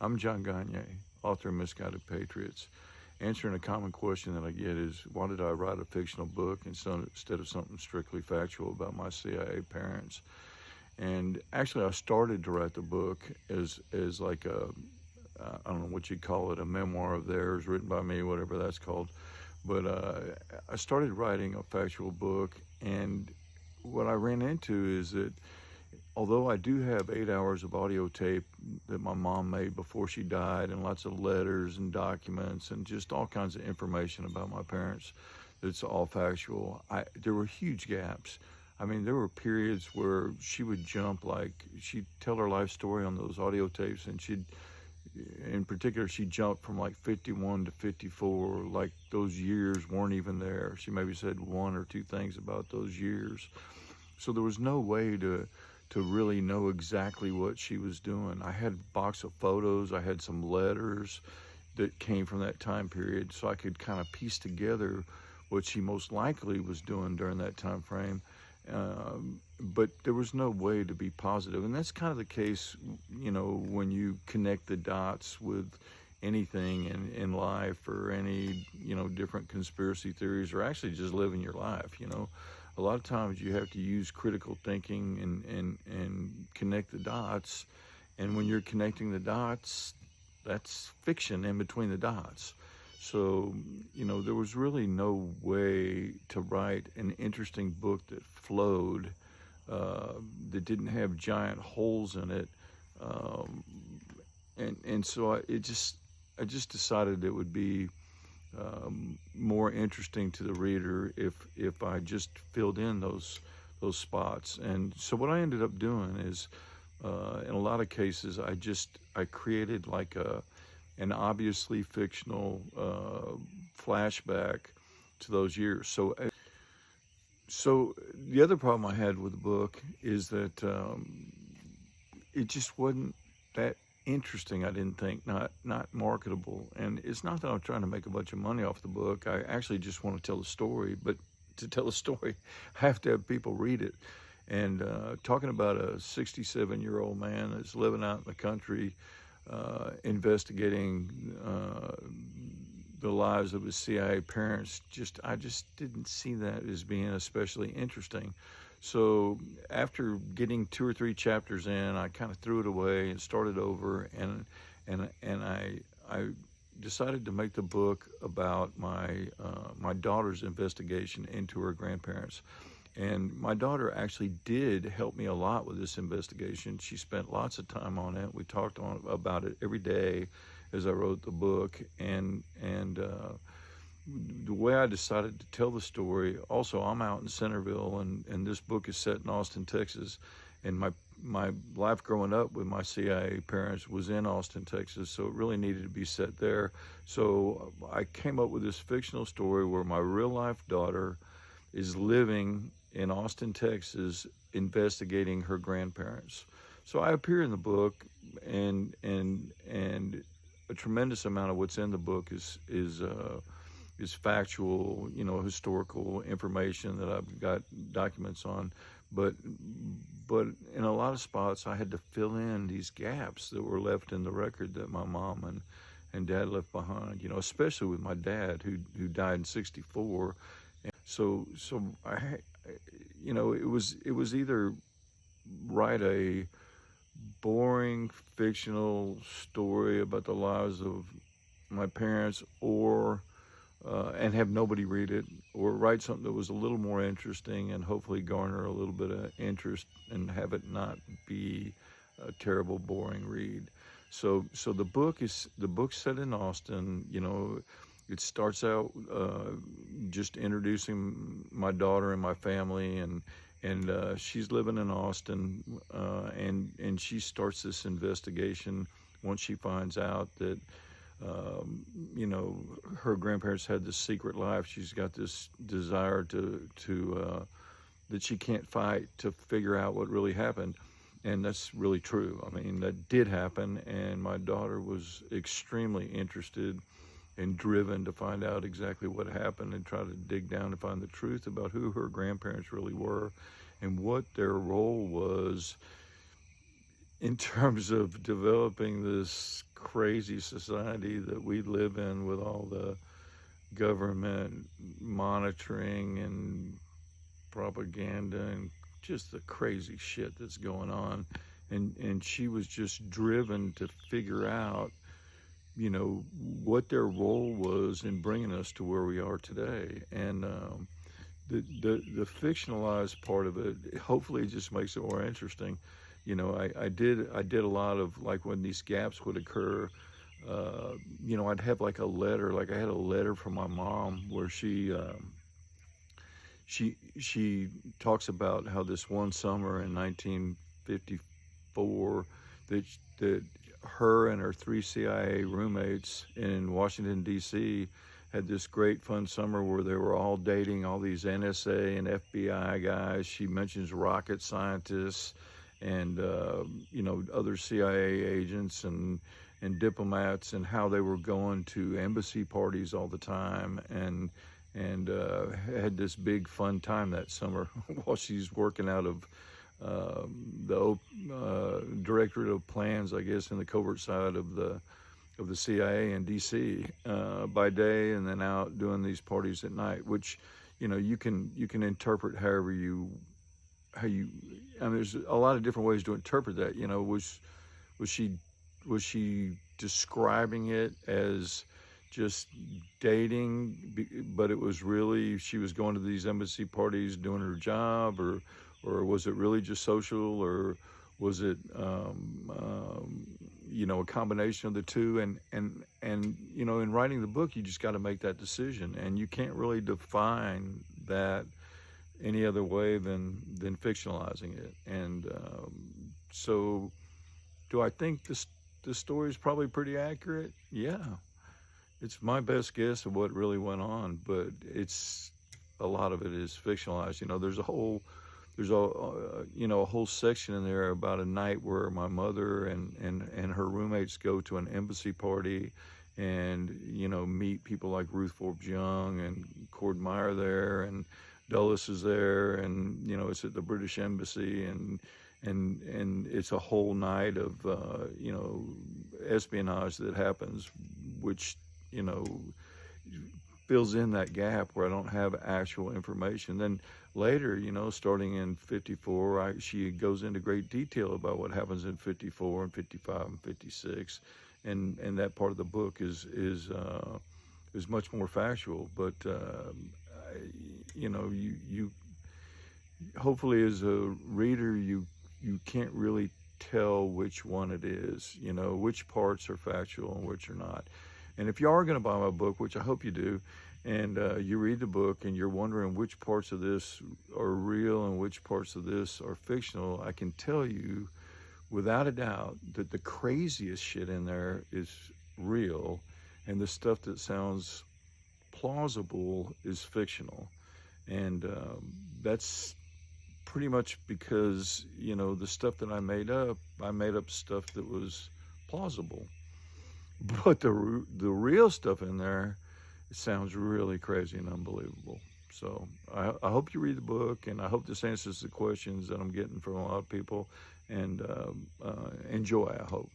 I'm John Gagne, author of Misguided Patriots. Answering a common question that I get is, why did I write a fictional book instead of something strictly factual about my CIA parents? And actually, I started to write the book as like I don't know what you'd call it, a memoir of theirs written by me, whatever that's called. But I started writing a factual book, and what I ran into is that although I do have 8 hours of audio tape that my mom made before she died, and lots of letters and documents and just all kinds of information about my parents, that's all factual, there were huge gaps. I mean, there were periods where she would jump, like she'd tell her life story on those audio tapes, and in particular, she jumped from like 51 to 54, like those years weren't even there. She maybe said one or two things about those years. So there was no way to really know exactly what she was doing. I had a box of photos, I had some letters that came from that time period, so I could kind of piece together what she most likely was doing during that time frame. But there was no way to be positive. And that's kind of the case, when you connect the dots with anything in life, or any, different conspiracy theories, or actually just living your life. A lot of times you have to use critical thinking and connect the dots. And when you're connecting the dots, that's fiction in between the dots. So, there was really no way to write an interesting book that flowed, that didn't have giant holes in it. And so I just decided it would be more interesting to the reader if I just filled in those spots. And so what I ended up doing is, in a lot of cases, I created like an obviously fictional flashback to those years. So the other problem I had with the book is that it just wasn't that interesting. I didn't think, not marketable. And it's not that I'm trying to make a bunch of money off the book. I actually just want to tell a story. But to tell a story, I have to have people read it. And talking about a 67-year-old man that's living out in the country, investigating the lives of his CIA parents, I just didn't see that as being especially interesting. So after getting 2 or 3 chapters in, I kind of threw it away and started over, and I decided to make the book about my daughter's investigation into her grandparents. And my daughter actually did help me a lot with this investigation. She spent lots of time on it. We talked about it every day as I wrote the book. And the way I decided to tell the story, also I'm out in Centerville, and this book is set in Austin, Texas. And my life growing up with my CIA parents was in Austin, Texas, so it really needed to be set there. So I came up with this fictional story where my real life daughter is living in Austin, Texas, investigating her grandparents. So I appear in the book, and a tremendous amount of what's in the book is factual, historical information that I've got documents on. But in a lot of spots, I had to fill in these gaps that were left in the record that my mom and dad left behind. Especially with my dad, who died in '64. So it was either write a boring fictional story about the lives of my parents, or and have nobody read it, or write something that was a little more interesting and hopefully garner a little bit of interest and have it not be a terrible, boring read. So the book's set in Austin. It starts out just introducing my daughter and my family, and she's living in Austin, and she starts this investigation once she finds out that her grandparents had this secret life. She's got this desire to that she can't fight, to figure out what really happened. And that's really true. I mean, that did happen, and my daughter was extremely interested and driven to find out exactly what happened and try to dig down to find the truth about who her grandparents really were and what their role was in terms of developing this crazy society that we live in with all the government monitoring and propaganda and just the crazy shit that's going on. And she was just driven to figure out, you know, what their role was in bringing us to where we are today. And the fictionalized part of it hopefully just makes it more interesting. You know, I did a lot of, like, when these gaps would occur, you know, I'd have like a letter, like I had a letter from my mom where she talks about how this one summer in 1954 that her and her 3 CIA roommates in Washington, D.C. had this great fun summer where they were all dating all these NSA and FBI guys. She mentions rocket scientists and you know, other CIA agents and diplomats, and how they were going to embassy parties all the time, and had this big fun time that summer while she's working out of the Directorate of Plans, I guess, in the covert side of the CIA in D.C. By day, and then out doing these parties at night. Which, you know, you can interpret however you. I mean, there's a lot of different ways to interpret that. You know, was she describing it as just dating, but it was really she was going to these embassy parties doing her job, or was it really just social, or was it you know, a combination of the two? And you know, in writing the book, you just got to make that decision, and you can't really define that any other way than fictionalizing it. And so, do I think this story is probably pretty accurate? Yeah, it's my best guess of what really went on, but it's a lot of it is fictionalized. You know, there's a you know, a whole section in there about a night where my mother and her roommates go to an embassy party, and, you know, meet people like Ruth Forbes Young and Cord Meyer there, and Dulles is there, and, you know, it's at the British Embassy, and it's a whole night of you know, espionage that happens, which, you know, fills in that gap where I don't have actual information. Then later, you know, starting in 54, she goes into great detail about what happens in 54 and 55 and 56, and that part of the book is much more factual. But you know, you hopefully as a reader, you can't really tell which one it is, you know, which parts are factual and which are not. And if you are going to buy my book, which I hope you do, and you read the book and you're wondering which parts of this are real and which parts of this are fictional, I can tell you without a doubt that the craziest shit in there is real, and the stuff that sounds plausible is fictional. And that's pretty much because, you know, the stuff that I made up stuff that was plausible. But the real stuff in there, it sounds really crazy and unbelievable. So I hope you read the book, and I hope this answers the questions that I'm getting from a lot of people, and enjoy, I hope.